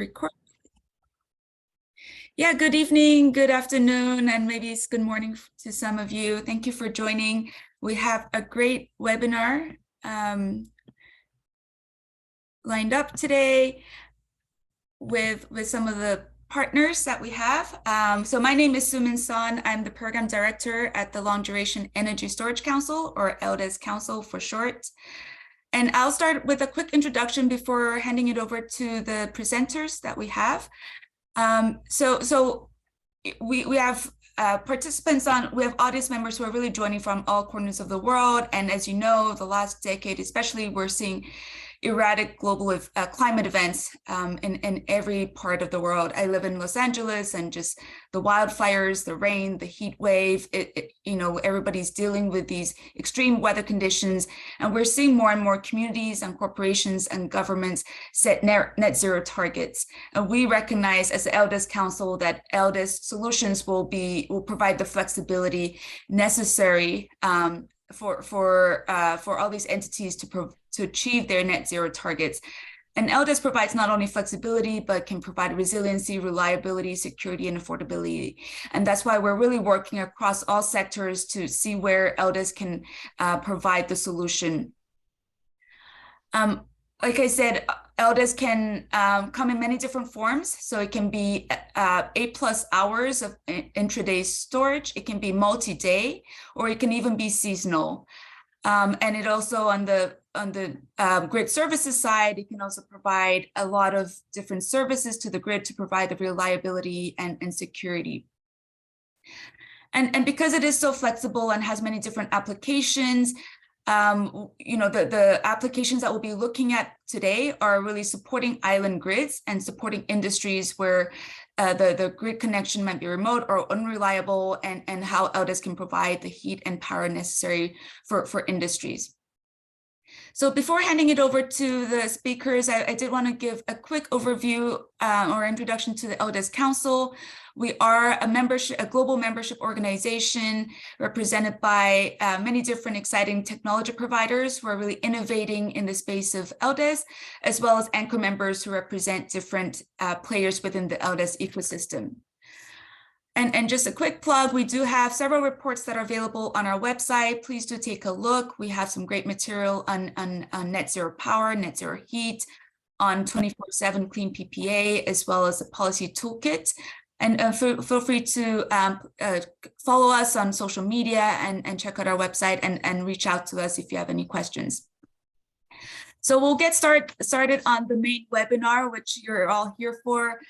Record. Yeah, good evening, good afternoon, and maybe it's good morning to some of you. Thank you for joining. We have a great webinar lined up today with some of the partners that we have. So my name is Sumin Son. I'm the program director at the Long Duration Energy Storage Council, or LDES Council for short. And I'll start with a quick introduction before handing it over to the presenters that we have. So we have participants on, we have audience members who are really joining from all corners of the world. And as you know, the last decade, especially, we're seeing erratic global climate events in every part of the world. I live in Los Angeles, and just the wildfires, the rain, the heat wave, you know, everybody's dealing with these extreme weather conditions. And we're seeing more and more communities and corporations and governments set net zero targets. And we recognize as the LDES Council that LDES solutions will provide the flexibility necessary for all these entities to achieve their net zero targets. And LDES provides not only flexibility, but can provide resiliency, reliability, security, and affordability. And that's why we're really working across all sectors to see where LDES can provide the solution. Like I said, LDES can come in many different forms. So it can be 8+ hours of intraday storage. It can be multi-day, or it can even be seasonal. And it also, on the grid services side, it can also provide a lot of different services to the grid to provide the reliability and security. And because it is so flexible and has many different applications, you know, the applications that we'll be looking at today are really supporting island grids and supporting industries where the grid connection might be remote or unreliable, and how LDES can provide the heat and power necessary for industries. So before handing it over to the speakers, I did want to give a quick overview or introduction to the LDES Council. We are a global membership organization represented by many different exciting technology providers who are really innovating in the space of LDES, as well as anchor members who represent different players within the LDES ecosystem. And just a quick plug, we do have several reports that are available on our website. Please do take a look. We have some great material on net zero power, net zero heat, on 24/7 clean PPA, as well as a policy toolkit. And feel free to follow us on social media and check out our website and reach out to us if you have any questions. So we'll get started on the main webinar, which you're all here for.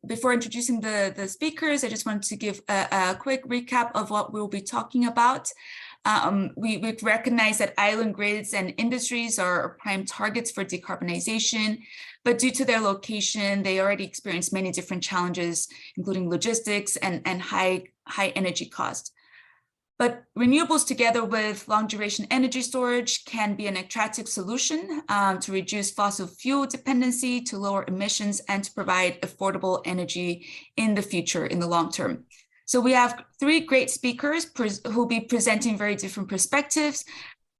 Before introducing the speakers, I just wanted to give a quick recap of what we'll be talking about. We recognize that island grids and industries are prime targets for decarbonization, but due to their location, they already experience many different challenges, including logistics and high energy cost. But renewables, together with long duration energy storage, can be an attractive solution to reduce fossil fuel dependency, to lower emissions, and to provide affordable energy in the future, in the long term. So we have three great speakers who will be presenting very different perspectives.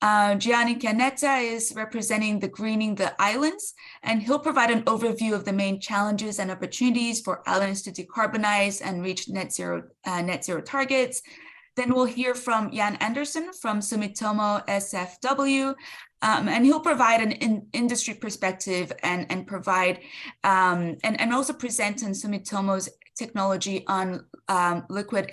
Gianni Chianetta is representing the Greening the Islands, and he'll provide an overview of the main challenges and opportunities for islands to decarbonize and reach net zero targets. Then we'll hear from Jan Andersen from Sumitomo SFW, and he'll provide an industry perspective and provide and also present on Sumitomo's technology on liquid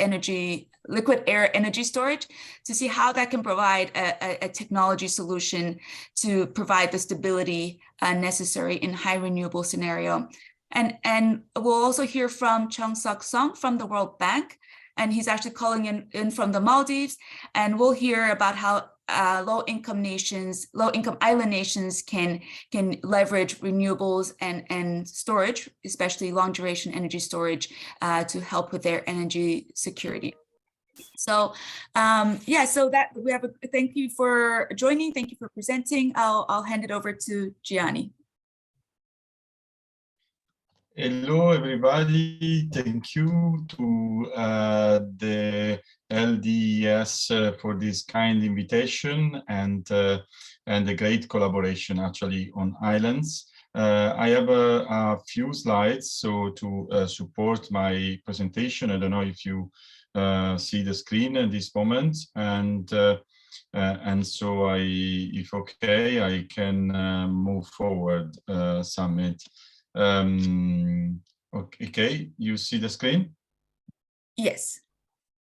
air energy storage, to see how that can provide a technology solution to provide the stability necessary in high renewable scenario. And we'll also hear from Chung Sok Song from the World Bank, and he's actually calling in from the Maldives. And we'll hear about how low-income island nations can leverage renewables and storage, especially long-duration energy storage, to help with their energy security. So yeah, so that we have thank you for joining. Thank you for presenting. I'll hand it over to Gianni. Hello, everybody. Thank you to the LDES for this kind invitation and a great collaboration actually on islands. I have a few slides so to support my presentation. I don't know if you see the screen at this moment, and so if okay, I can move forward, Summit. Okay, you see the screen? Yes.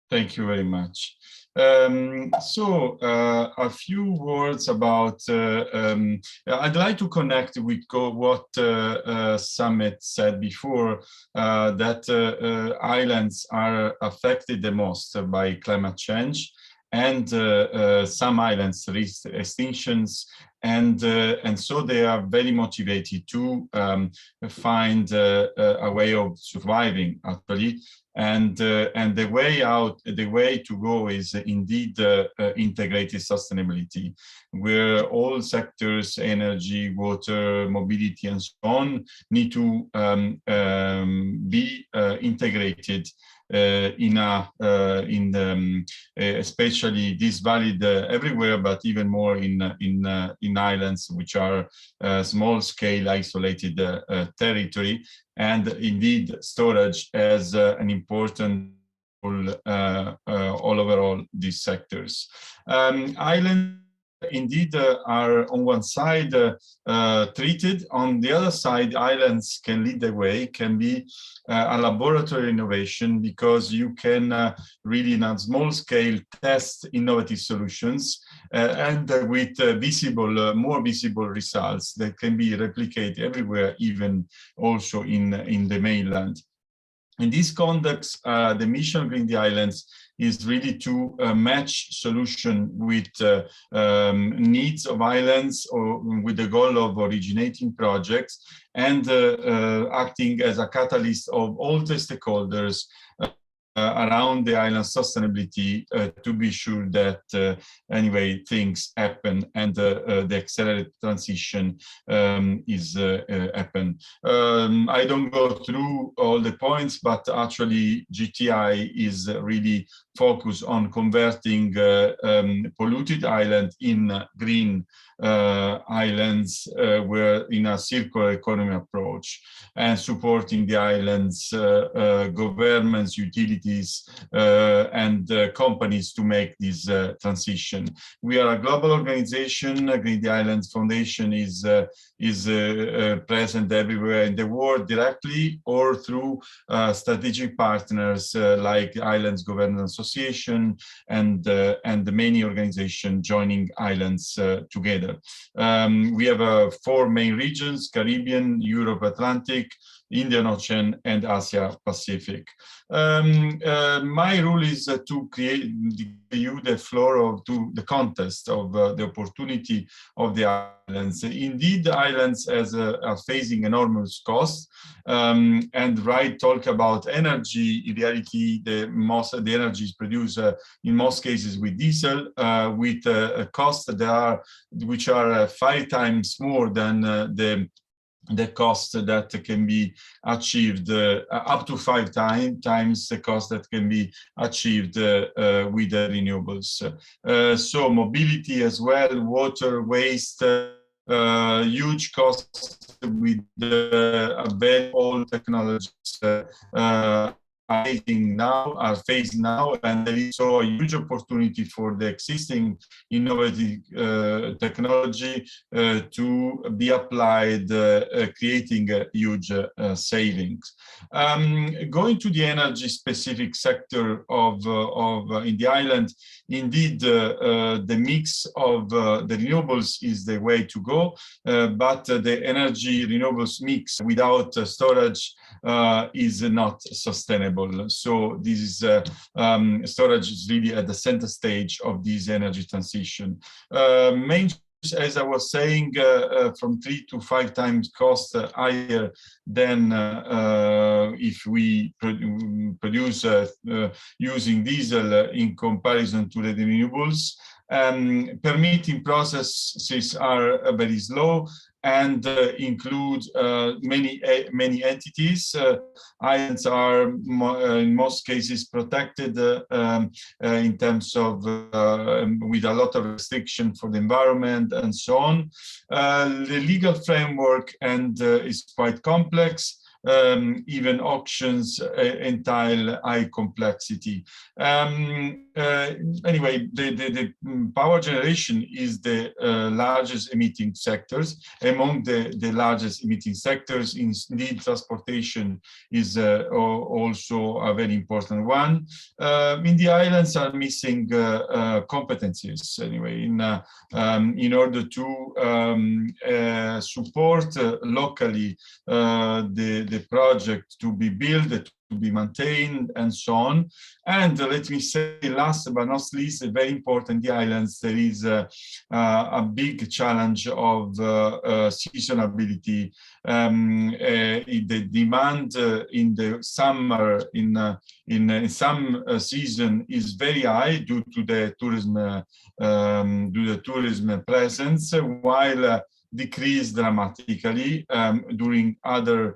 Thank you very much. A few words about, I'd like to connect with what Summit said before, that islands are affected the most by climate change, and some islands risk extinctions, and so they are very motivated to find a way of surviving, actually. And the way out, the way to go is indeed integrated sustainability, where all sectors, energy, water, mobility, and so on, need to be integrated especially this valid everywhere, but even more in islands, which are small-scale isolated territory. And indeed, storage as an important role all over all these sectors. Islands indeed are on one side treated. On the other side, islands can lead the way, can be a laboratory innovation, because you can really, on a small scale, test innovative solutions and with more visible results that can be replicated everywhere, even also in the mainland. In this context, the mission of Green the Islands is really to match solution with needs of islands, or with the goal of originating projects, and acting as a catalyst of all the stakeholders around the island sustainability, to be sure that anyway things happen and the accelerated transition is happen. I don't go through all the points, but actually GTI is really focused on converting polluted island in green islands, where in a circular economy approach, and supporting the islands, governments, utilities, and companies to make this transition. We are a global organization. Green the Islands Foundation is present everywhere in the world, directly or through strategic partners like Islands Governance Association and many organizations joining islands together. We have 4 main regions: Caribbean, Europe, Atlantic, Indian Ocean, and Asia Pacific. My role is to create you the floor to the context of the opportunity of the islands. Indeed, the islands are facing enormous costs, and talk about energy. In reality, the energy is produced in most cases with diesel, with costs which are 5 times more than the cost that can be achieved, up to 5 times the cost that can be achieved with the renewables. So mobility as well, water, waste, huge costs with very old technologies are phased now, and there is so a huge opportunity for the existing innovative technology to be applied, creating huge savings. Going to the energy specific sector of in the island, indeed the mix of the renewables is the way to go, but the energy renewables mix without storage is not sustainable. So this is storage is really at the center stage of this energy transition. As I was saying, from 3 to 5 times cost higher than if we produce using diesel in comparison to the renewables. Permitting processes are very slow. and include many entities. Islands are in most cases protected in terms of with a lot of restriction for the environment and so on. The legal framework is quite complex. Even auctions entail high complexity. Anyway, the power generation is the largest emitting sectors. Among the largest emitting sectors, indeed, transportation is also a very important one. In the islands are missing competencies, anyway, in order to support locally the project to be built, to be maintained, and so on. And let me say, last but not least, very important, the islands, there is a big challenge of seasonality. The demand in the summer, in some season, is very high due to the tourism presence, while decrease dramatically during other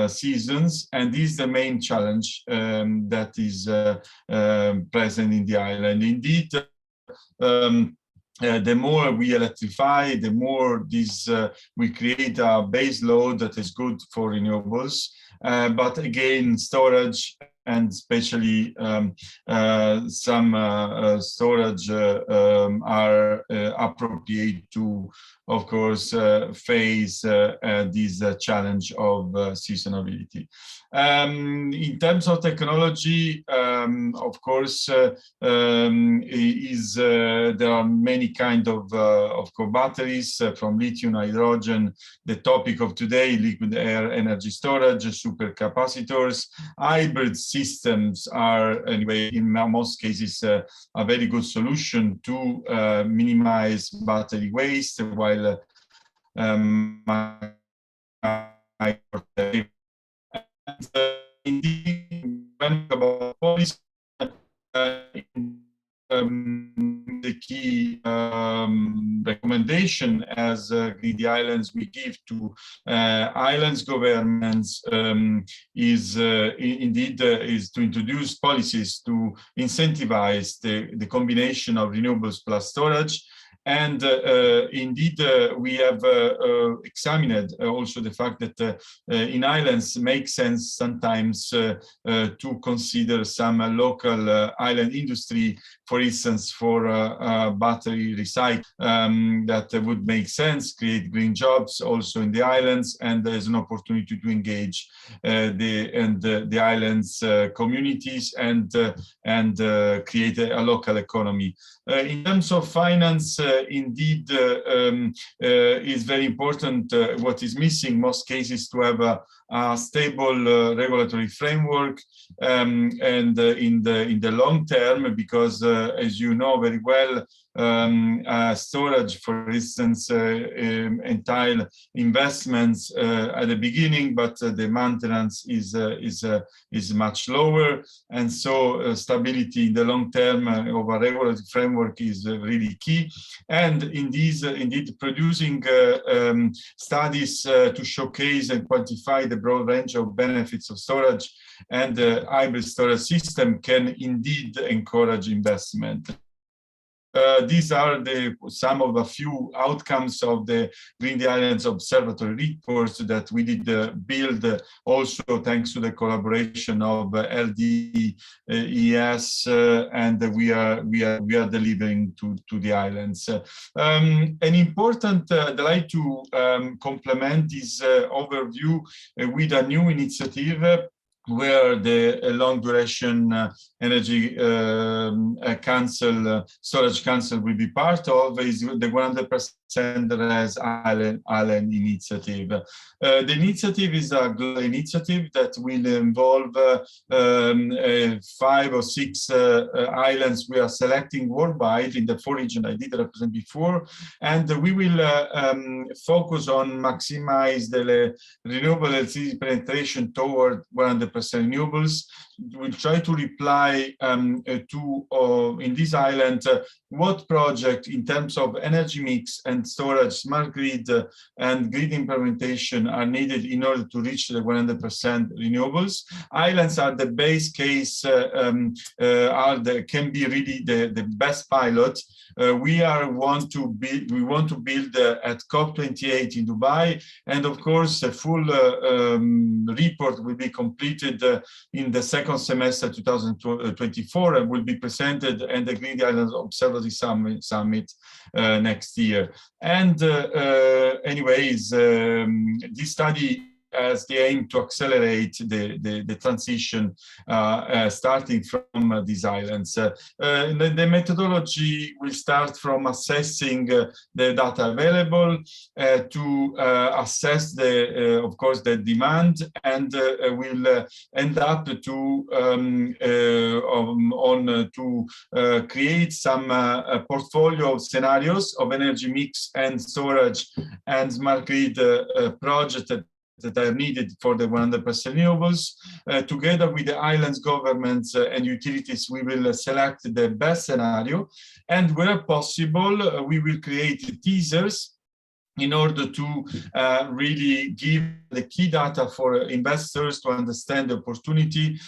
seasons, and this is the main challenge that is present in the island. Indeed, the more we electrify, the more we create a base load that is good for renewables. But again, storage, and especially some storage are appropriate to, of course, face this challenge of seasonality. In terms of technology, of course, there are many kinds of batteries, from lithium, hydrogen. The topic of today, liquid air energy storage, supercapacitors. Hybrid systems are, anyway, in most cases, a very good solution to minimize battery waste, while indeed, when about policy, the key recommendation as Green Islands we give to islands governments is to introduce policies to incentivize the combination of renewables plus storage. And indeed, we have examined also the fact that in islands make sense sometimes to consider some local island industry, for instance, for battery recycling, that would make sense, create green jobs also in the islands, and there's an opportunity to engage the islands communities and create a local economy. In terms of finance, indeed, is very important. What is missing, most cases, to have a stable regulatory framework, and in the long term, because as you know very well, storage, for instance, entail investments at the beginning, but the maintenance is much lower, and so stability in the long term of a regulatory framework is really key. And in these, indeed, producing studies to showcase and quantify the broad range of benefits of storage and the hybrid storage system can indeed encourage investment. These are some of the few outcomes of the Green Islands Observatory reports that we did build also thanks to the collaboration of LDES, and we are delivering to the islands. An important, I'd like to complement this overview with a new initiative where the Long Duration Energy Council, Storage Council will be part of, is the 100% RES Island Initiative. The initiative is a global initiative that will involve 5 or 6 islands we are selecting worldwide in the 4 regions I did represent before, and we will focus on maximize the renewable electricity penetration toward 100% renewables. We'll try to reply to, in this island, what project in terms of energy mix and and storage, smart grid, and grid implementation are needed in order to reach the 100% renewables. Islands are the base case, can be really the best pilot. We want to build at COP28 in Dubai, and of course a full report will be completed in the second semester 2024 and will be presented at the Green Islands Observatory Summit next year. And anyways, this study has the aim to accelerate the transition starting from these islands. The methodology will start from assessing the data available to assess of course the demand, and will end up to create some portfolio of scenarios of energy mix and storage and smart grid projects that are needed for the 100% renewables. Together with the islands governments and utilities, we will select the best scenario, and where possible, we will create teasers in order to really give the key data for investors to understand the opportunity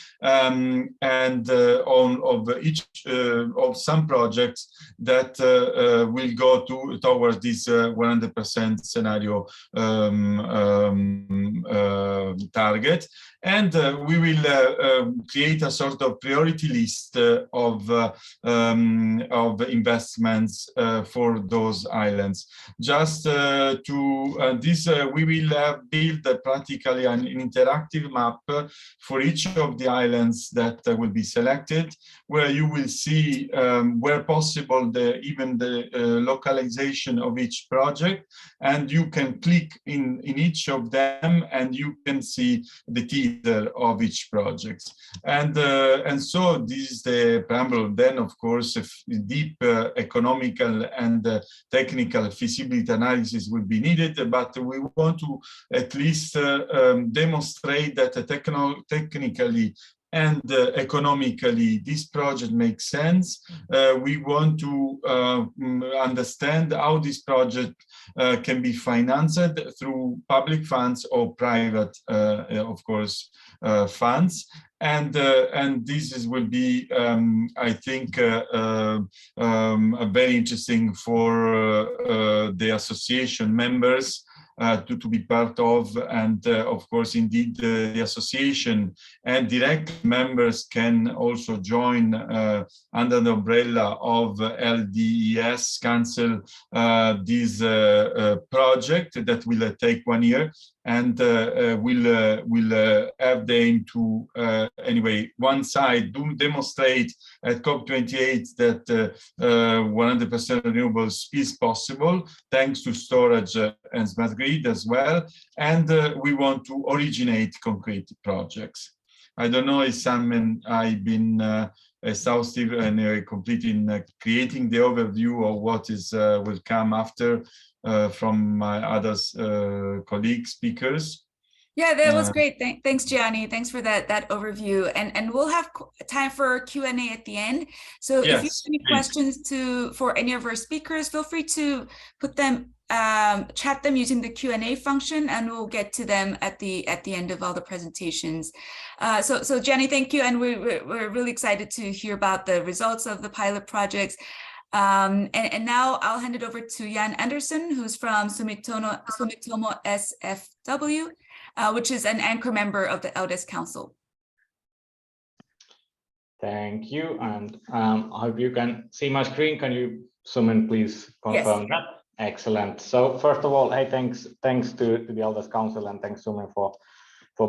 of some projects that will go towards this 100% scenario target. And we will create a sort of priority list of investments for those islands. Just we will build practically an interactive map for each of the islands that will be selected, where you will see, where possible, even the localization of each project, and you can click in each of them, and you can see the teaser of each project. And so this is the preamble. Then, of course, if deep economical and technical feasibility analysis will be needed, but we want to at least demonstrate that technically and economically this project makes sense. We want to understand how this project can be financed through public funds or private, of course, funds. And this will be, I think, very interesting for the association members to be part of. And of course, indeed, the association and direct members can also join under the umbrella of LDES Council this project that will take 1 year, and will have the aim to anyway, one side demonstrate at COP28 that 100% renewables is possible thanks to storage and smart grid as well, and we want to originate concrete projects. I don't know if Sam I've been exhaustive and complete in creating the overview of what is will come after from my other colleague speakers. Yeah, that was great. Thanks, Gianni. Thanks for that overview. And we'll have time for Q&A at the end. So yes, if you have any questions for any of our speakers, feel free to put them, chat them using the Q&A function, and we'll get to them at the end of all the presentations. So Gianni, thank you. And we're really excited to hear about the results of the pilot projects. And now I'll hand it over to Jan Andersson, who's from Sumitomo SFW, which is an anchor member of the LDES Council. Thank you, and I hope you can see my screen. Can you, Sumin, please confirm that? Excellent. So first of all, hey, thanks to the LDES Council, and thanks, Sumin, for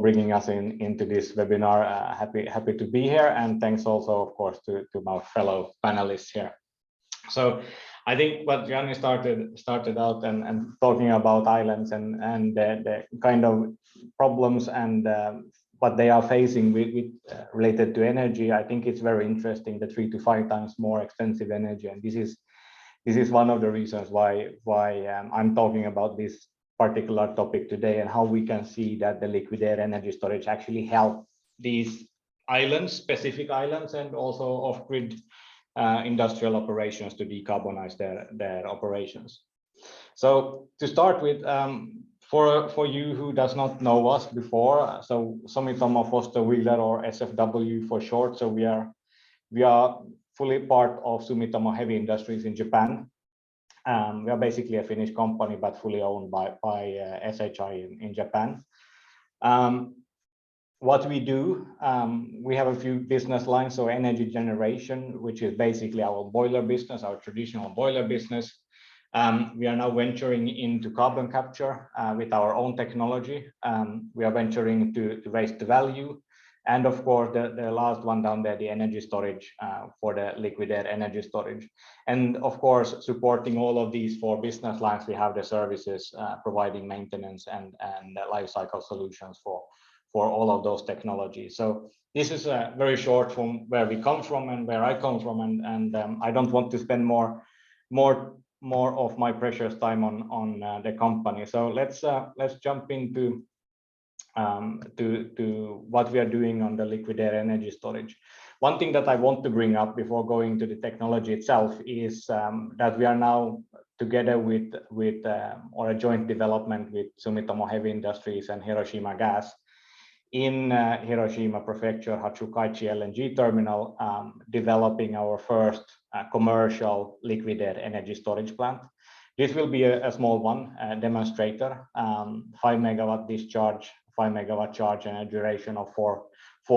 bringing us into this webinar. Happy to be here, and thanks also, of course, to my fellow panelists here. So I think what Gianni started out and talking about islands and the kind of problems and what they are facing with related to energy. I think it's very interesting, the 3 to 5 times more expensive energy, and this is one of the reasons why I'm talking about this particular topic today, and how we can see that the liquid air energy storage actually help these islands, specific islands, and also off-grid industrial operations to decarbonize their operations. So to start with, for you who does not know us before, so Sumitomo Foster Wheeler, or SFW for short. So we are fully part of Sumitomo Heavy Industries in Japan. We are basically a Finnish company, but fully owned by SHI in Japan. What we do, we have a few business lines. So energy generation, which is basically our boiler business, our traditional boiler business. We are now venturing into carbon capture with our own technology. We are venturing to raise the value. And of course, the last one down there, the energy storage for the liquid air energy storage. And of course, supporting all of these four business lines, we have the services providing maintenance and life cycle solutions for all of those technologies. So this is very short from where we come from and where I come from, and I don't want to spend more of my precious time on the company. So let's jump into to what we are doing on the liquid air energy storage. One thing that I want to bring up before going to the technology itself is that we are now together with or a joint development with Sumitomo Heavy Industries and Hiroshima Gas in Hiroshima Prefecture Hatsukaichi LNG terminal, developing our first commercial liquid air energy storage plant. This will be a small one, a demonstrator, 5 megawatt discharge, 5 megawatt charge, and a duration of 4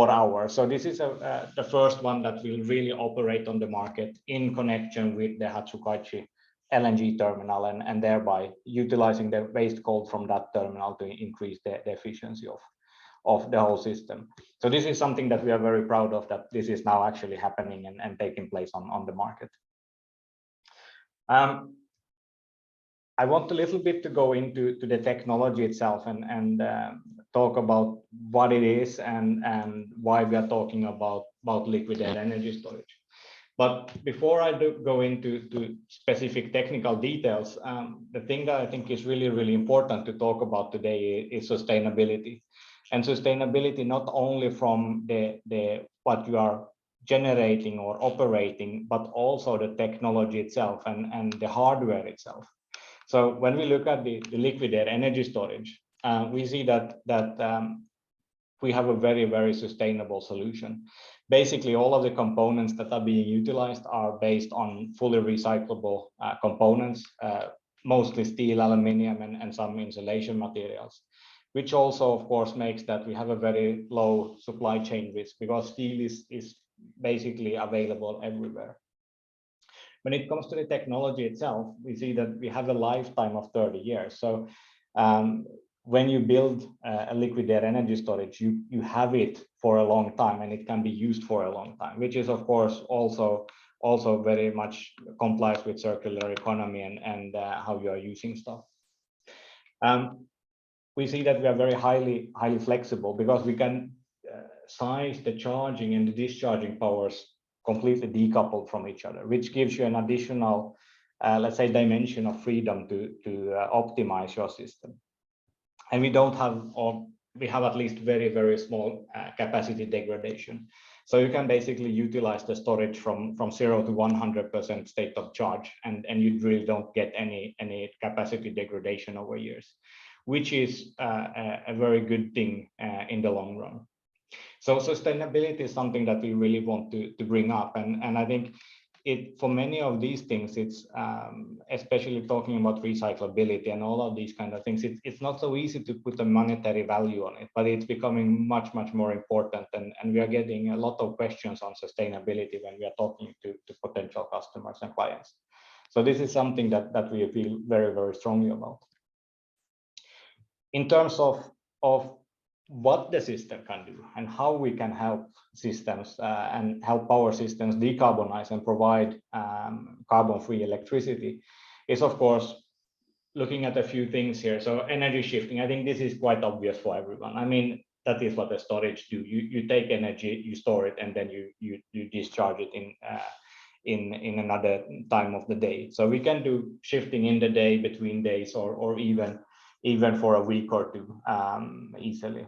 hours. So this is the first one that will really operate on the market in connection with the Hatsukaichi LNG terminal, and thereby utilizing the waste coal from that terminal to increase the efficiency of the whole system. So this is something that we are very proud of, that this is now actually happening and taking place on the market. I want a little bit to go into the technology itself and talk about what it is and why we are talking about liquid air energy storage. But before I do go into specific technical details, the thing that I think is really important to talk about today is sustainability. And sustainability not only from the what you are generating or operating, but also the technology itself and the hardware itself. So when we look at the liquid air energy storage, we see that we have a very sustainable solution. Basically, all of the components that are being utilized are based on fully recyclable components, mostly steel, aluminium, and some insulation materials, which also, of course, makes that we have a very low supply chain risk, because steel is basically available everywhere. When it comes to the technology itself, we see that we have a lifetime of 30 years. So when you build a liquid air energy storage, you have it for a long time, and it can be used for a long time, which is, of course, also very much complies with circular economy and how you are using stuff. We see that we are very highly flexible, because we can size the charging and the discharging powers completely decoupled from each other, which gives you an additional, let's say, dimension of freedom to optimize your system. And we don't have, or we have at least very small capacity degradation. So you can basically utilize the storage from 0 to 100% state of charge, and you really don't get any capacity degradation over years, which is a very good thing in the long run. So sustainability is something that we really want to bring up, and I think for many of these things, it's especially talking about recyclability and all of these kind of things, it's not so easy to put a monetary value on it, but it's becoming much more important, and we are getting a lot of questions on sustainability when we are talking to potential customers and clients. So this is something that we feel very strongly about. In terms of what the system can do and how we can help systems and help power systems decarbonize and provide carbon-free electricity, is, of course, looking at a few things here. So energy shifting, I think this is quite obvious for everyone. I mean, that is what the storage do. You take energy, you store it, and then you discharge it in another time of the day. So we can do shifting in the day, between days, or even for a week or two easily.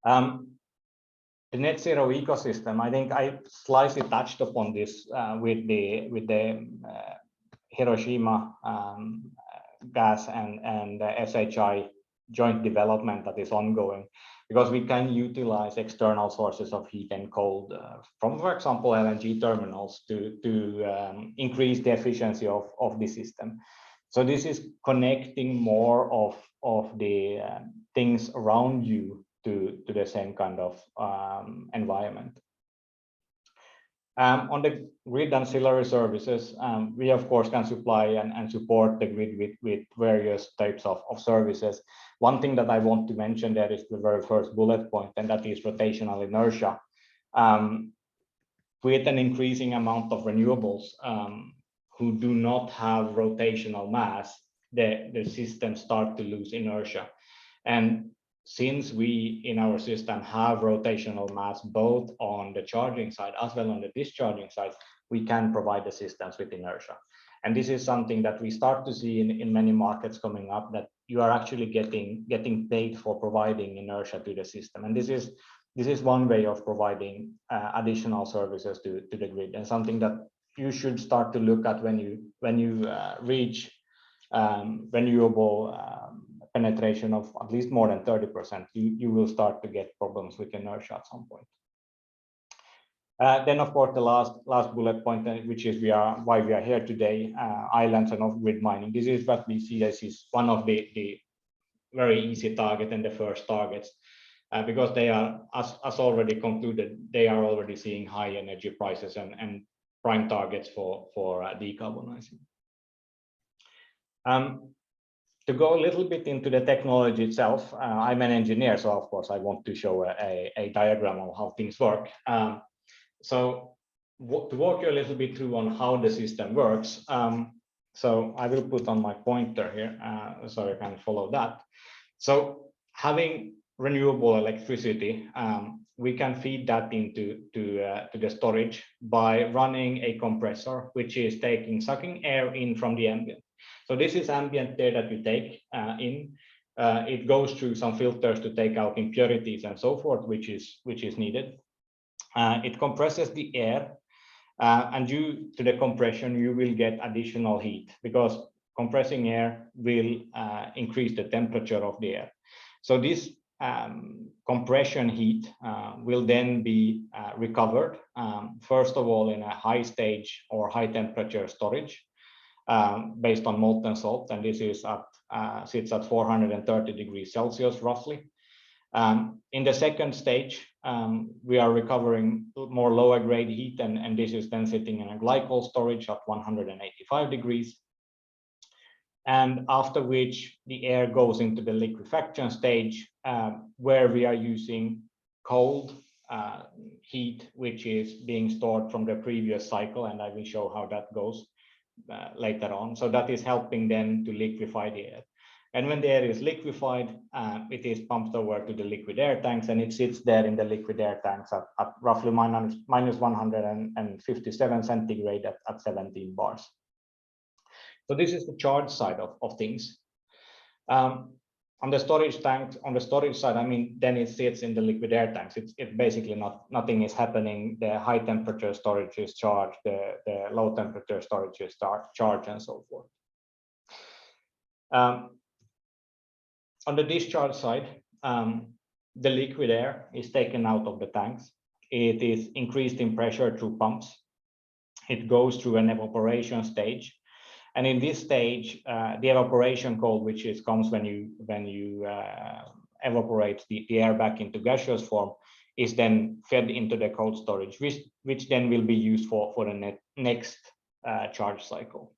The net zero ecosystem, I think I slightly touched upon this with the Hiroshima gas and the SHI joint development that is ongoing, because we can utilize external sources of heat and cold from, for example, LNG terminals to increase the efficiency of the system. So this is connecting more of the things around you to the same kind of environment. On the grid ancillary services, we of course can supply and support the grid with various types of services. One thing that I want to mention there is the very first bullet point, and that is rotational inertia. With an increasing amount of renewables who do not have rotational mass, the system start to lose inertia. And since we in our system have rotational mass both on the charging side as well on the discharging side, we can provide the systems with inertia. And this is something that we start to see in many markets coming up, that you are actually getting paid for providing inertia to the system. And this is one way of providing additional services to the grid, and something that you should start to look at when you reach renewable penetration of at least more than 30%, you will start to get problems with inertia at some point. Then, of course, the last bullet point, which is why we are here today, islands and off-grid mining. This is what we see as is one of the very easy target and the first targets, because they are, as already concluded, they are already seeing high energy prices and prime targets for decarbonizing. To go a little bit into the technology itself, I'm an engineer, so of course I want to show a diagram of how things work. So to walk you a little bit through on how the system works, so I will put on my pointer here so you can follow that. So having renewable electricity, we can feed that into the storage by running a compressor, which is sucking air in from the ambient. So this is ambient air that we take in. It goes through some filters to take out impurities and so forth, which is needed. It compresses the air, and due to the compression, you will get additional heat, because compressing air will increase the temperature of the air. So this compression heat will then be recovered, first of all, in a high stage or high temperature storage based on molten salt, and this is sits at 430 degrees Celsius roughly. In the second stage, we are recovering more lower grade heat, and this is then sitting in a glycol storage at 185 degrees. And after which the air goes into the liquefaction stage, where we are using cold heat, which is being stored from the previous cycle, and I will show how that goes later on. So that is helping then to liquefy the air. And when the air is liquefied, it is pumped over to the liquid air tanks, and it sits there in the liquid air tanks at roughly minus 157 centigrade at 17 bars. So this is the charge side of things. On the storage tank, on the storage side, I mean, then it sits in the liquid air tanks. It's basically nothing is happening. The high temperature storage is charged, the low temperature storage is charged, and so forth. On the discharge side, the liquid air is taken out of the tanks. It is increased in pressure through pumps. It goes through an evaporation stage. And in this stage, the evaporation cold, which comes when you evaporate the air back into gaseous form, is then fed into the cold storage, which then will be used for the next charge cycle.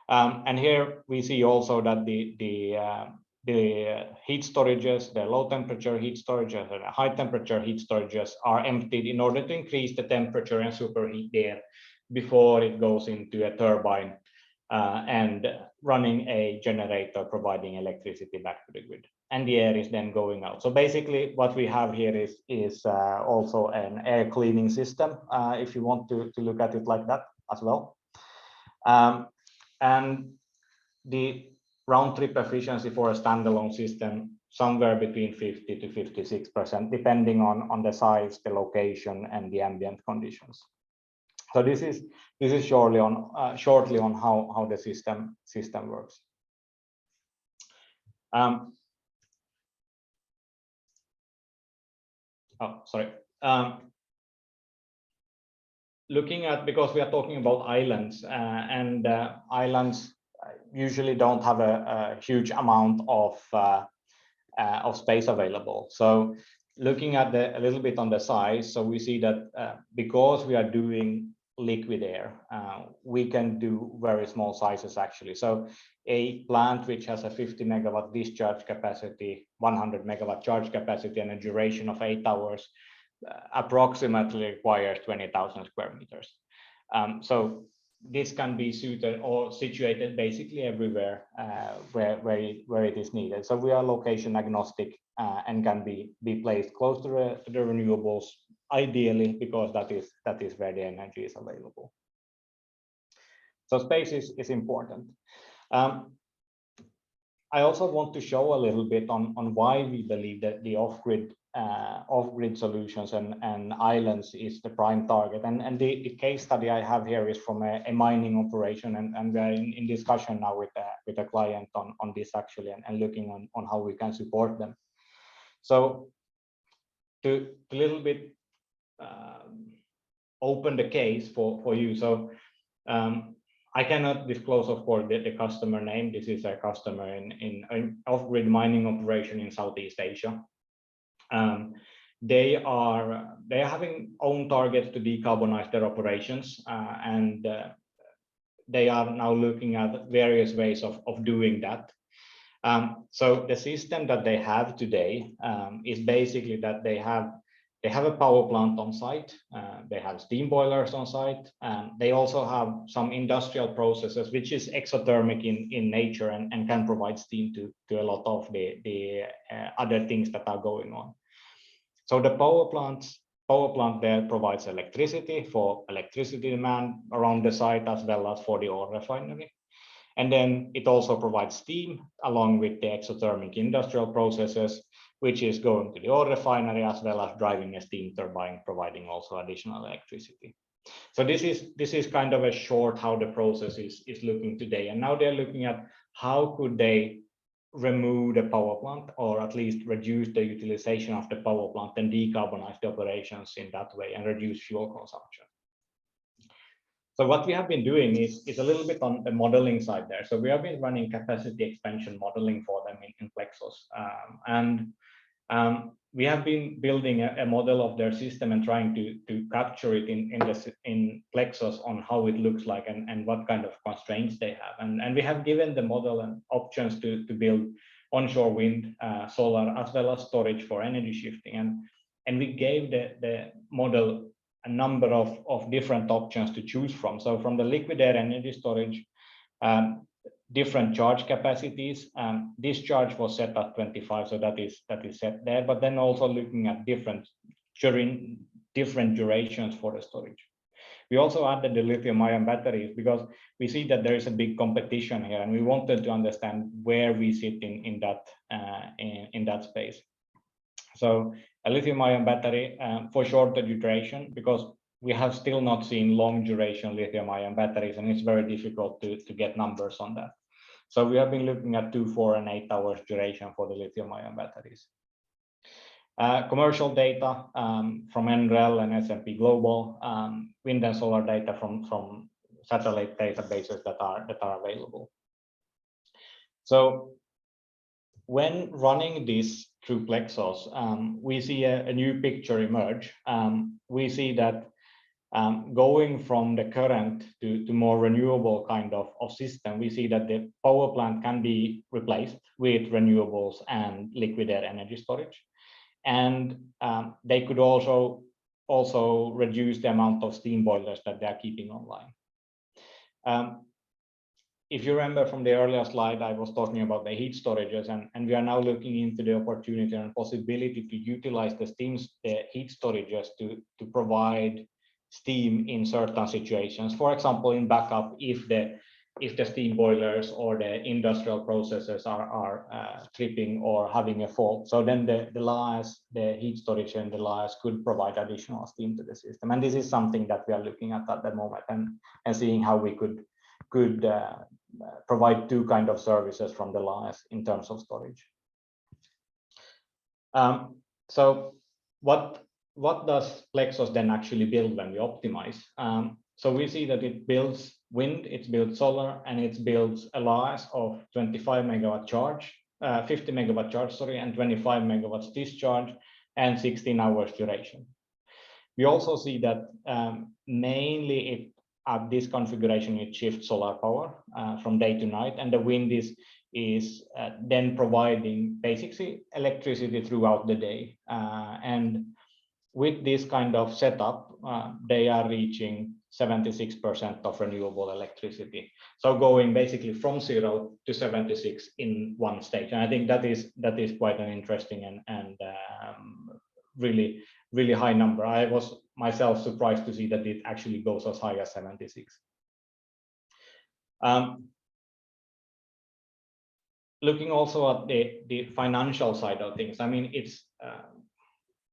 And here we see also that the heat storages, the low temperature heat storages and high temperature heat storages are emptied in order to increase the temperature and superheat the air before it goes into a turbine and running a generator providing electricity back to the grid. And the air is then going out. So basically what we have here is also an air cleaning system, if you want to look at it like that as well. And the round trip efficiency for a standalone system, somewhere between 50 to 56%, depending on the size, the location, and the ambient conditions. So this is shortly on how the system works. Looking at, because we are talking about islands, and islands usually don't have a huge amount of space available. So looking at a little bit on the size, so we see that because we are doing liquid air, we can do very small sizes actually. So a plant which has a 50 megawatt discharge capacity, 100 megawatt charge capacity, and a duration of 8 hours approximately requires 20,000 square meters. So this can be suited or situated basically everywhere where it is needed. So we are location agnostic and can be placed close to the renewables, ideally, because that is where the energy is available. So space is important. I also want to show a little bit on why we believe that the off-grid solutions and islands is the prime target. And the case study I have here is from a mining operation, and we are in discussion now with a client on this actually, and looking on how we can support them. So to a little bit open the case for you. So I cannot disclose, of course, the customer name. This is a customer in off-grid mining operation in Southeast Asia. They are having own targets to decarbonize their operations, and they are now looking at various ways of doing that. So the system that they have today is basically that they have a power plant on site, they have steam boilers on site, and they also have some industrial processes which is exothermic in nature and can provide steam to a lot of the other things that are going on. So the power plant there provides electricity for electricity demand around the site, as well as for the ore refinery. And then it also provides steam along with the exothermic industrial processes, which is going to the ore refinery, as well as driving a steam turbine, providing also additional electricity. So this is kind of a short how the process is looking today. And now they're looking at how could they remove the power plant, or at least reduce the utilization of the power plant and decarbonize the operations in that way and reduce fuel consumption. So what we have been doing is a little bit on the modeling side there. So we have been running capacity expansion modeling for them in Plexus. We have been building a model of their system and trying to capture it in Plexus on how it looks like and what kind of constraints they have. And we have given the model and options to build onshore wind, solar, as well as storage for energy shifting. And we gave the model a number of different options to choose from. So from the liquid air energy storage, different charge capacities. Discharge was set at 25, so that is set there. But then also looking at different durations for the storage. We also added the lithium-ion batteries because we see that there is a big competition here, and we wanted to understand where we sit in that space. So a lithium-ion battery for shorter duration, because we have still not seen long duration lithium-ion batteries, and it's very difficult to get numbers on that. So we have been looking at 2, 4, and 8 hours duration for the lithium-ion batteries. Commercial data from NREL and S&P Global, wind and solar data from satellite databases that are available. So when running this through Plexus, we see a new picture emerge. We see that going from the current to more renewable kind of system, we see that the power plant can be replaced with renewables and liquid air energy storage. And they could also reduce the amount of steam boilers that they are keeping online. If you remember from the earlier slide, I was talking about the heat storages, and we are now looking into the opportunity and possibility to utilize the heat storages to provide steam in certain situations. For example, in backup, if the if the steam boilers or the industrial processes are tripping or having a fault. So then the LAES, the heat storage and the LAES could provide additional steam to the system. And this is something that we are looking at the moment and seeing how we could provide two kind of services from the LAES in terms of storage. So what does Plexos then actually build when we optimize? So we see that it builds wind, it builds solar, and it builds a LAES of 25 megawatt charge, 50 megawatt charge, sorry, and 25 megawatts discharge, and 16 hours duration. We also see that mainly at this configuration, it shifts solar power from day to night, and the wind is then providing basically electricity throughout the day. And with this kind of setup, they are reaching 76% of renewable electricity. So going basically from 0 to 76 in one stage. And I think that is quite an interesting and really, really high number. I was myself surprised to see that it actually goes as high as 76. Looking also at the financial side of things, I mean, it's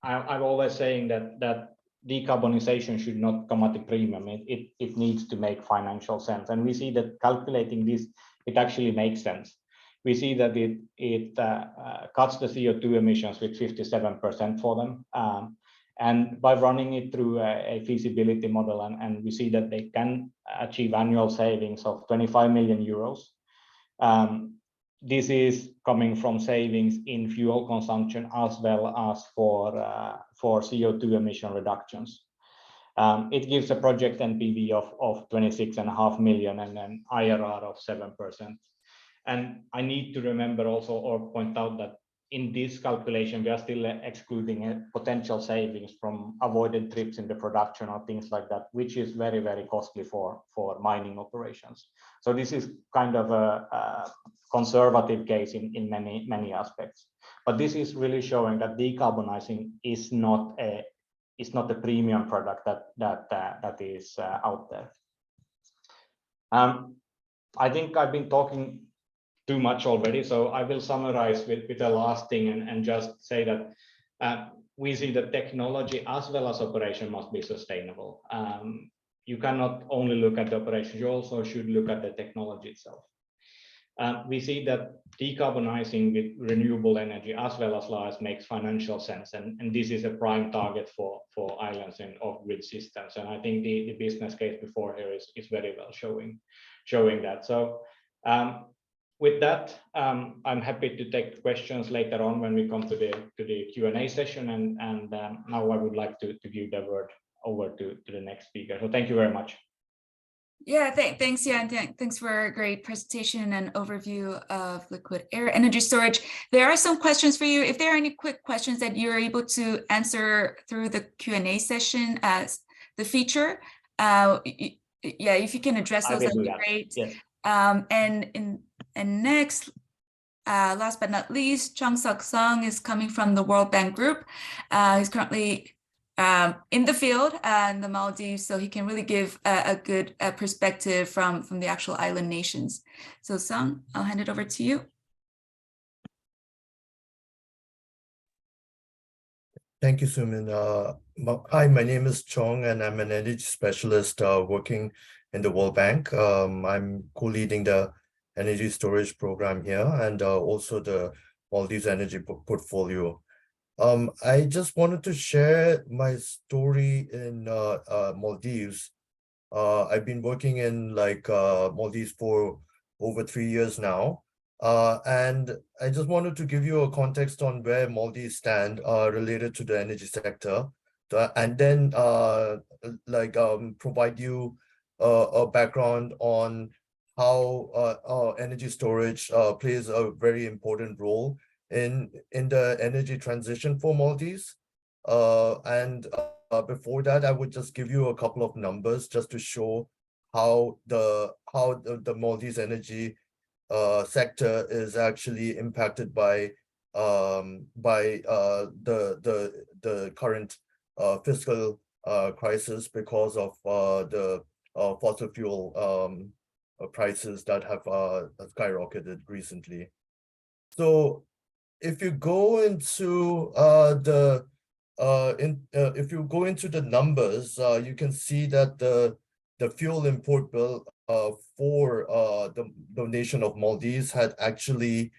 I'm always saying that decarbonization should not come at a premium. It needs to make financial sense, and we see that calculating this, it actually makes sense. We see that it cuts the CO2 emissions with 57% for them, and by running it through a feasibility model, and we see that they can achieve annual savings of 25 million euros. This is coming from savings in fuel consumption as well as for CO2 emission reductions. It gives a project NPV of 26.5 million and an IRR of 7%. And I need to remember also or point out that in this calculation, we are still excluding potential savings from avoided trips in the production or things like that, which is very, very costly for mining operations. So this is kind of a conservative case in many aspects. But this is really showing that decarbonizing is not a premium product that is out there. I think I've been talking too much already, so I will summarize with the last thing and just say that we see that technology as well as operation must be sustainable. You cannot only look at the operation, you also should look at the technology itself. We see that decarbonizing with renewable energy as well as LAES makes financial sense, and this is a prime target for islands and off-grid systems. And I think the business case before here is very well showing that. So with that, I'm happy to take questions later on when we come to the Q&A session, and now I would like to give the word over to the next speaker. So thank you very much. Yeah, thanks, Jan. Thanks for a great presentation and overview of liquid air energy storage. There are some questions for you. If there are any quick questions that you're able to answer through the Q&A session as the feature, yeah, if you can address those, that would be great. Yes. And next, last but not least, Chung Suk Sung is coming from the World Bank Group. He's currently in the field in the Maldives, so he can really give a good perspective from the actual island nations. So Sung, I'll hand it over to you. Thank you, Sumin. Hi, my name is Chong, and I'm an energy specialist working in the World Bank. I'm co-leading the energy storage program here and also the Maldives energy portfolio. I just wanted to share my story in Maldives. I've been working in Maldives for over 3 years now. And I just wanted to give you a context on where Maldives stand related to the energy sector, and then provide you a background on how energy storage plays a very important role in the energy transition for Maldives. Before that, I would just give you a couple of numbers just to show how the Maldives energy sector is actually impacted by the current fiscal crisis because of the fossil fuel prices that have skyrocketed recently. So if you go into if you go into the numbers, you can see that the fuel import bill for the nation of Maldives had actually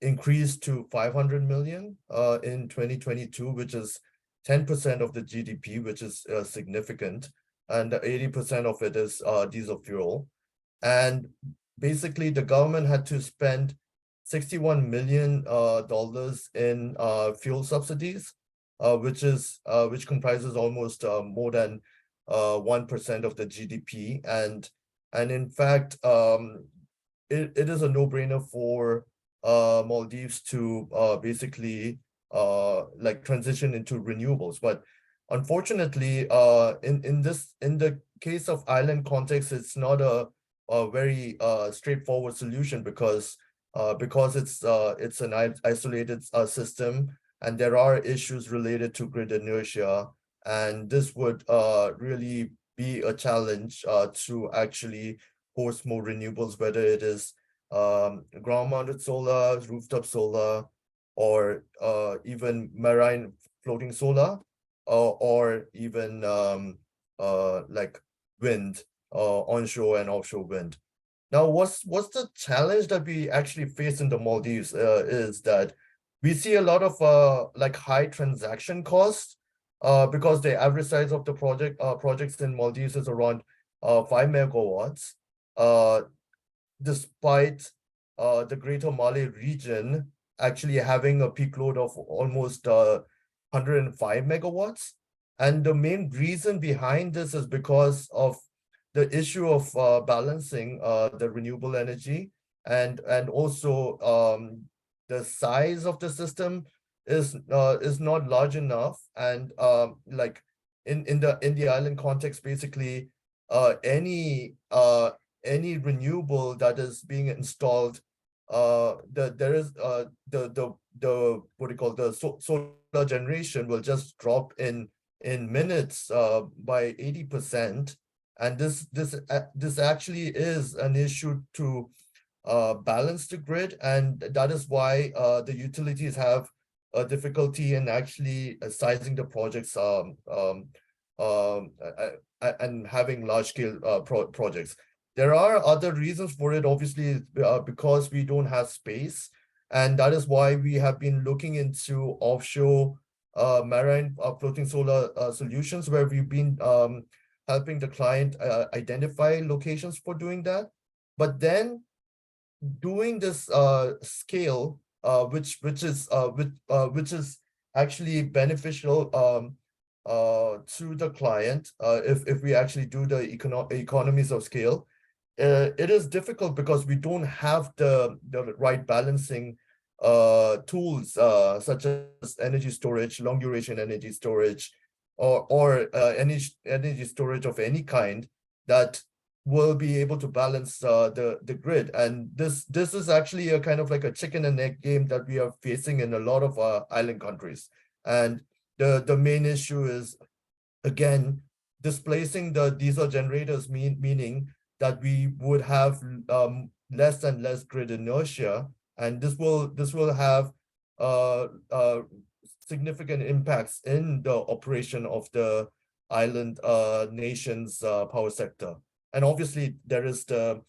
increased to 500 million in 2022, which is 10% of the GDP, which is significant, and 80% of it is diesel fuel. And basically, the government had to spend $61 million in fuel subsidies, which comprises almost more than 1% of the GDP. And in fact, it is a no-brainer for Maldives to basically like transition into renewables. But unfortunately, in the case of island context, it's not a very straightforward solution because it's an isolated system, and there are issues related to grid inertia, and this would really be a challenge to actually host more renewables, whether it is ground-mounted solar, rooftop solar, or even marine floating solar, or even like wind, onshore and offshore wind. Now, what's the challenge that we actually face in the Maldives is that we see a lot of like high transaction costs because the average size of the projects in Maldives is around 5 megawatts. Despite the Greater Malay region actually having a peak load of almost 105 megawatts. And the main reason behind this is because of the issue of balancing the renewable energy, and also the size of the system is not large enough. And like in the island context, basically any renewable that is being installed, there is the what do you call, the solar generation will just drop in minutes by 80%. And this actually is an issue to balance the grid, and that is why the utilities have a difficulty in actually sizing the projects and having large-scale projects. There are other reasons for it, obviously, because we don't have space, and that is why we have been looking into offshore marine floating solar solutions, where we've been helping the client identify locations for doing that. But then doing this scale, which is actually beneficial to the client if we actually do the economies of scale. It is difficult because we don't have the right balancing tools such as energy storage, long duration energy storage, or energy storage of any kind that will be able to balance the grid. And this is actually a kind of like a chicken and egg game that we are facing in a lot of island countries. And the main issue is, again, displacing the diesel generators, meaning that we would have less and less grid inertia, and this will have significant impacts in the operation of the island nation's power sector. And obviously, there is the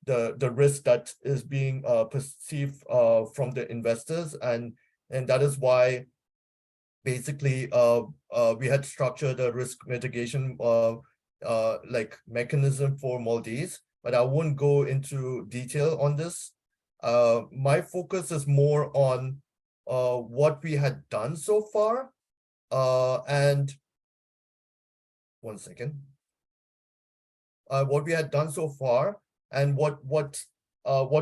risk that is being perceived from the investors, and that is why basically we had structured a risk mitigation like mechanism for Maldives, but I won't go into detail on this. My focus is more on what we had done so far, and one second. What we had done so far, and what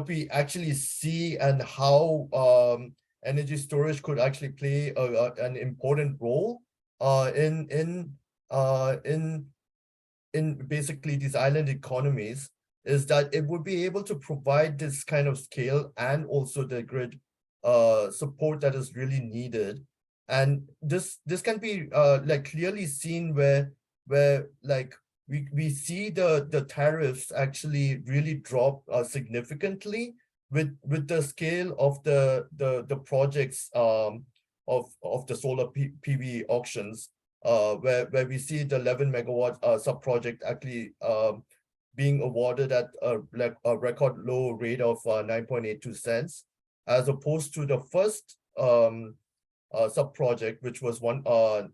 we actually see, and how energy storage could actually play an important role in basically these island economies, is that it would be able to provide this kind of scale and also the grid support that is really needed. And this can be like clearly seen where like we see the tariffs actually really drop significantly with the scale of the projects of the solar PV auctions, where we see the 11 megawatt sub project actually being awarded at a record low rate of 9.82 cents, as opposed to the first sub project, which was 1.5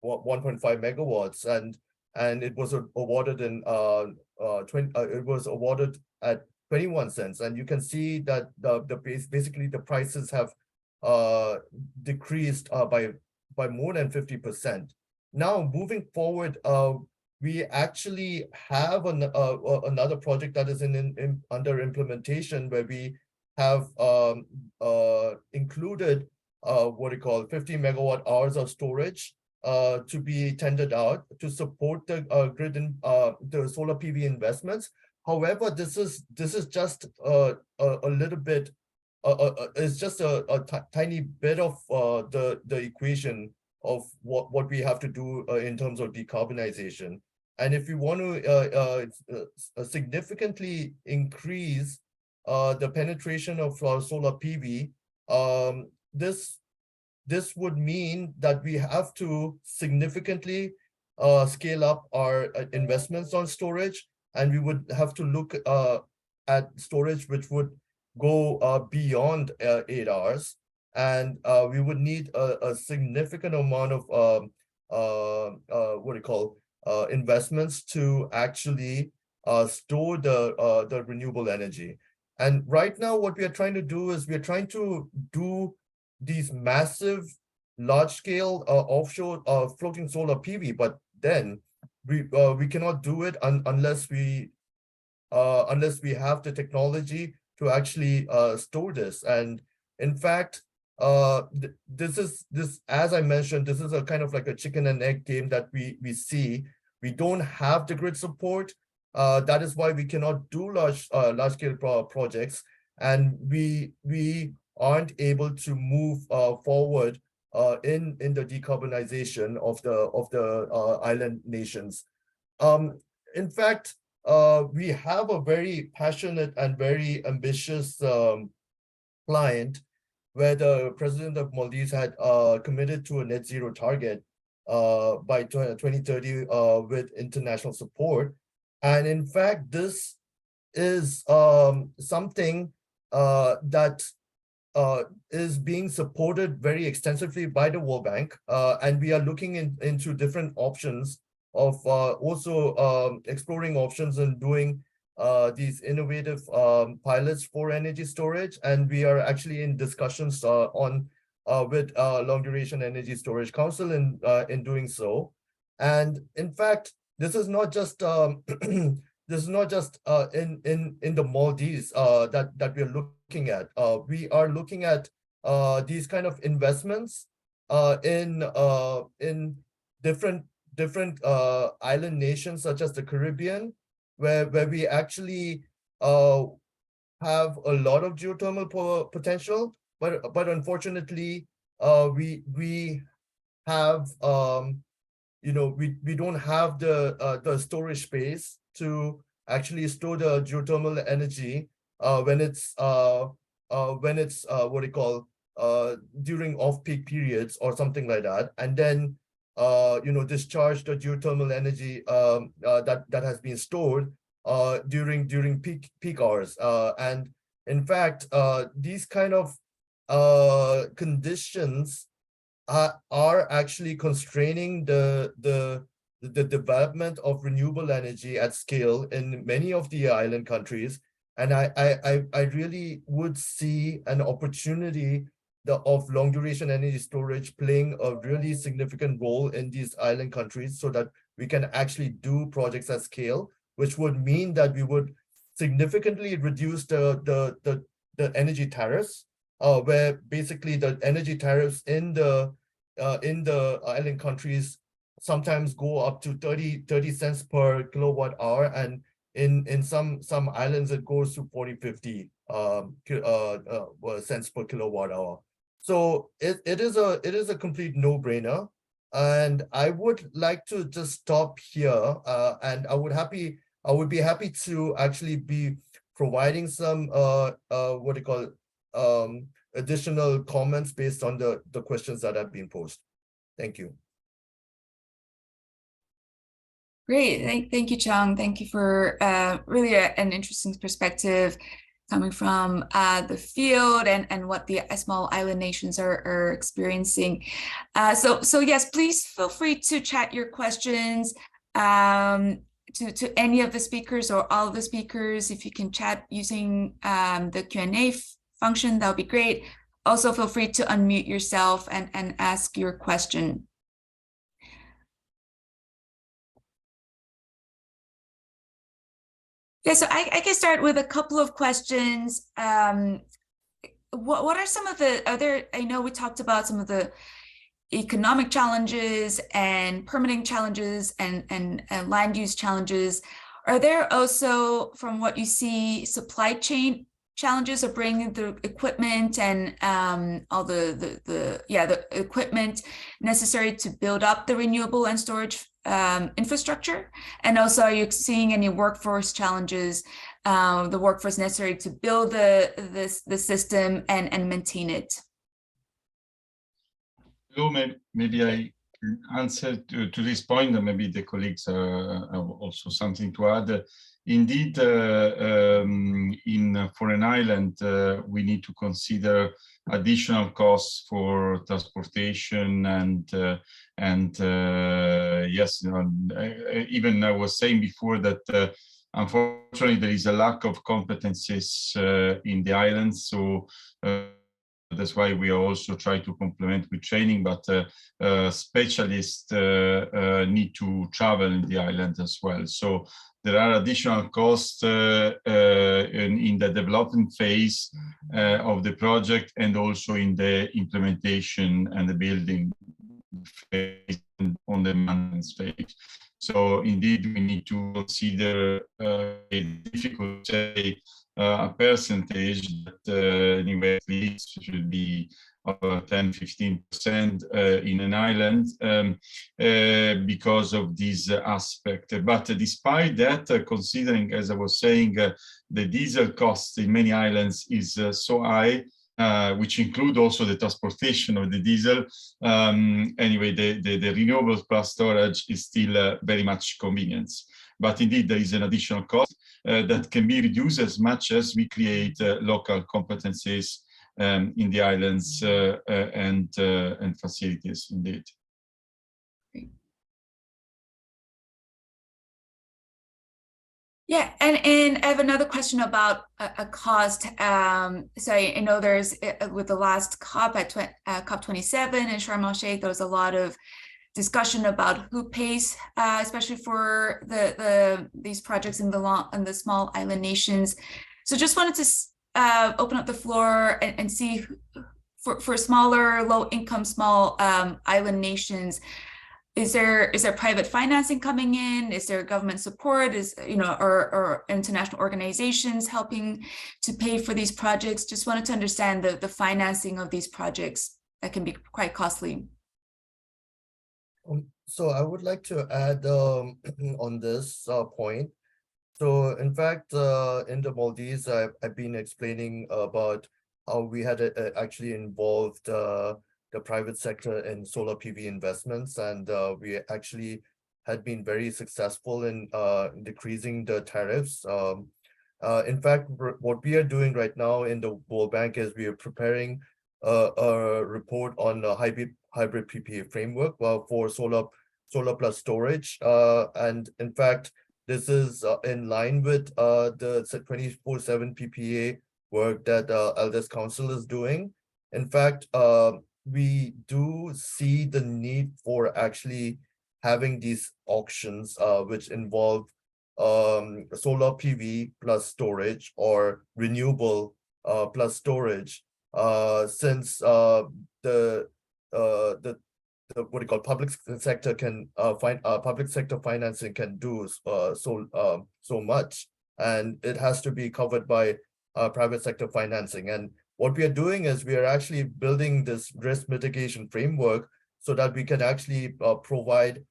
megawatts, and it was awarded in it was awarded at 21 cents, and you can see that basically the prices have decreased by more than 50%. Now moving forward, we actually have another project that is under implementation, where we have included what we call 50 megawatt hours of storage to be tendered out to support the grid and the solar PV investments. However, this is just a little bit. It's just a tiny bit of the equation of what we have to do in terms of decarbonization. And if we want to significantly increase the penetration of solar PV, this would mean that we have to significantly scale up our investments on storage, and we would have to look at storage which would go beyond 8 hours, and we would need a significant amount of investments to actually store the renewable energy. And right now, what we are trying to do is we're trying to do these massive, large-scale offshore floating solar PV, but then we cannot do it unless we have the technology to actually store this. And in fact, this as I mentioned, this is a kind of like a chicken and egg game that we see. We don't have the grid support. That is why we cannot do large-scale projects, and we aren't able to move forward in the decarbonization of the island nations. In fact, we have a very passionate and very ambitious client, where the president of Maldives had committed to a net zero target by 2030 with international support. And in fact, this is something that is being supported very extensively by the World Bank, and we are looking into different options of also exploring options and doing these innovative pilots for energy storage. And we are actually in discussions with Long Duration Energy Storage Council in doing so. And in fact, this is not just this is not just in the Maldives that we are looking at. We are looking at these kind of investments in different island nations, such as the Caribbean, where we actually have a lot of geothermal potential, but unfortunately we have we don't have the storage space to actually store the geothermal energy when it's what do you call during off-peak periods or something like that, and then discharge the geothermal energy that has been stored during peak hours. And in fact, these kind of conditions are actually constraining the development of renewable energy at scale in many of the island countries. And I really would see an opportunity of long duration energy storage playing a really significant role in these island countries, so that we can actually do projects at scale, which would mean that we would significantly reduce the energy tariffs, where basically the energy tariffs in the island countries sometimes go up to 30 cents per kilowatt hour, and in some islands it goes to 40-50 cents per kilowatt hour. So it is a complete no-brainer And I would like to just stop here, and I would be happy to actually be providing some what do you call additional comments based on the questions that have been posed. Thank you. Great, thank you, Chung. Thank you for really an interesting perspective coming from the field and what the small island nations are experiencing. So yes, please feel free to chat your questions to any of the speakers or all of the speakers. If you can chat using the Q&A function, that would be great. Also, feel free to unmute yourself and ask your question. Yeah, so I can start with a couple of questions. What are some of the I know we talked about some of the economic challenges and permitting challenges and land use challenges. Are there also, from what you see, supply chain challenges of bringing the equipment and all the equipment necessary to build up the renewable and storage infrastructure? And also, are you seeing any workforce challenges, the workforce necessary to build the system and maintain it? So maybe I can answer to this point, and maybe the colleagues have also something to add. Indeed, for an island, we need to consider additional costs for transportation and yes, even I was saying before that unfortunately there is a lack of competencies in the islands, so that's why we also try to complement with training, but specialists need to travel in the island as well. So there are additional costs in the development phase of the project, and also in the implementation and the building phase on the maintenance phase. So indeed, we need to consider a difficult to say a percentage that anyway at least should be 10–15% in an island because of this aspect. But despite that, considering, as I was saying, the diesel cost in many islands is so high, which include also the transportation of the diesel. Anyway, the renewables plus storage is still very much convenience. But indeed, there is an additional cost that can be reduced as much as we create local competencies in the islands and facilities, indeed. Yeah, and I have another question about a cost. So I know there's, with the last COP at COP27 in Sharm el-Sheikh, there was a lot of discussion about who pays, especially for these projects in the small island nations. So just wanted to open up the floor and see for smaller, low-income, small island nations. Is there private financing coming in? Is there government support? Or international organizations helping to pay for these projects? Just wanted to understand the financing of these projects that can be quite costly. So I would like to add on this point. So in fact, in the Maldives, I've been explaining about how we had actually involved the private sector in solar PV investments, and we actually had been very successful in decreasing the tariffs. In fact, what we are doing right now in the World Bank is we are preparing a report on the hybrid PPA framework for solar plus storage. And in fact, this is in line with the 24/7 PPA work that LDES Council is doing. In fact, we do see the need for actually having these auctions, which involve solar PV plus storage or renewable plus storage, since the what do you call public sector can public sector financing can do so much, and it has to be covered by private sector financing. And what we are doing is we are actually building this risk mitigation framework so that we can actually provide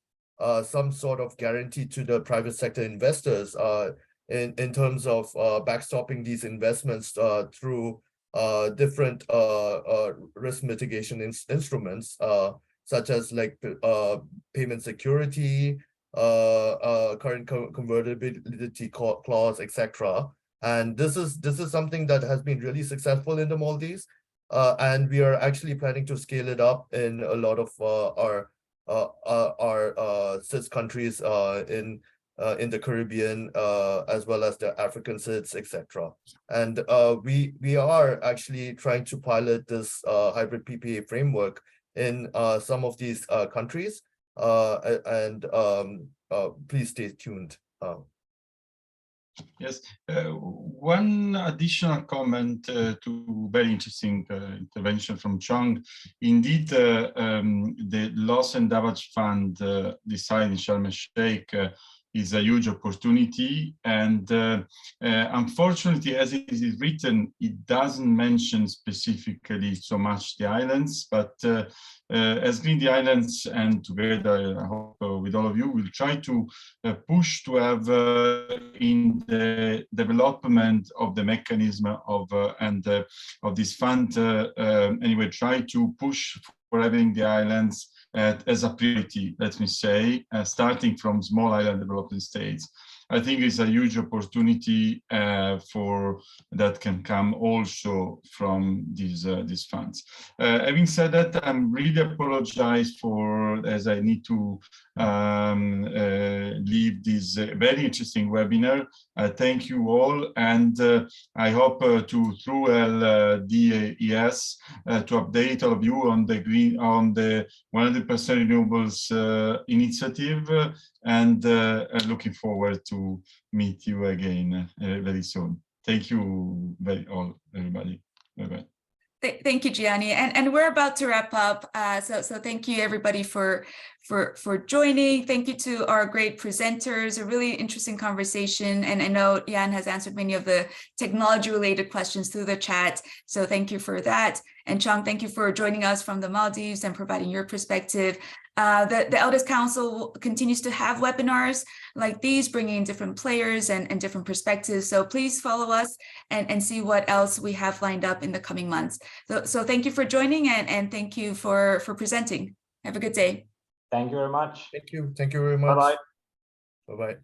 some sort of guarantee to the private sector investors in terms of backstopping these investments through different risk mitigation instruments, such as like payment security, current convertibility clause, etc. And this is something that has been really successful in the Maldives, and we are actually planning to scale it up in a lot of our CIS countries in the Caribbean, as well as the African CIS, etc. And we are actually trying to pilot this hybrid PPA framework in some of these countries, and please stay tuned. Yes, one additional comment to very interesting intervention from Chong. Indeed, the Loss and Damage Fund decided in Sharm el-Sheikh is a huge opportunity, and unfortunately, as it is written, it doesn't mention specifically so much the islands, but as Green the Islands and together, I hope with all of you, we'll try to push to have in the development of the mechanism of of this fund, anyway, try to push for having the islands as a priority, let me say, starting from small island developing states. I think it's a huge opportunity for that can come also from these funds. Having said that, I'm really apologize for as I need to leave this very interesting webinar. Thank you all, and I hope to through LDES to update all of you on the 100% renewables initiative, and looking forward to meet you again very soon. Thank you everybody. Bye-bye. Thank you, Gianni. And we're about to wrap up. So thank you everybody for joining. Thank you to our great presenters, a really interesting conversation. And I know Jan has answered many of the technology related questions through the chat. So thank you for that. And Chong, thank you for joining us from the Maldives and providing your perspective. The LDES Council continues to have webinars like these, bringing in different players and different perspectives. So please follow us and see what else we have lined up in the coming months. So thank you for joining, and thank you for presenting. Have a good day. Thank you very much. Thank you very much. Bye-bye. Bye-bye.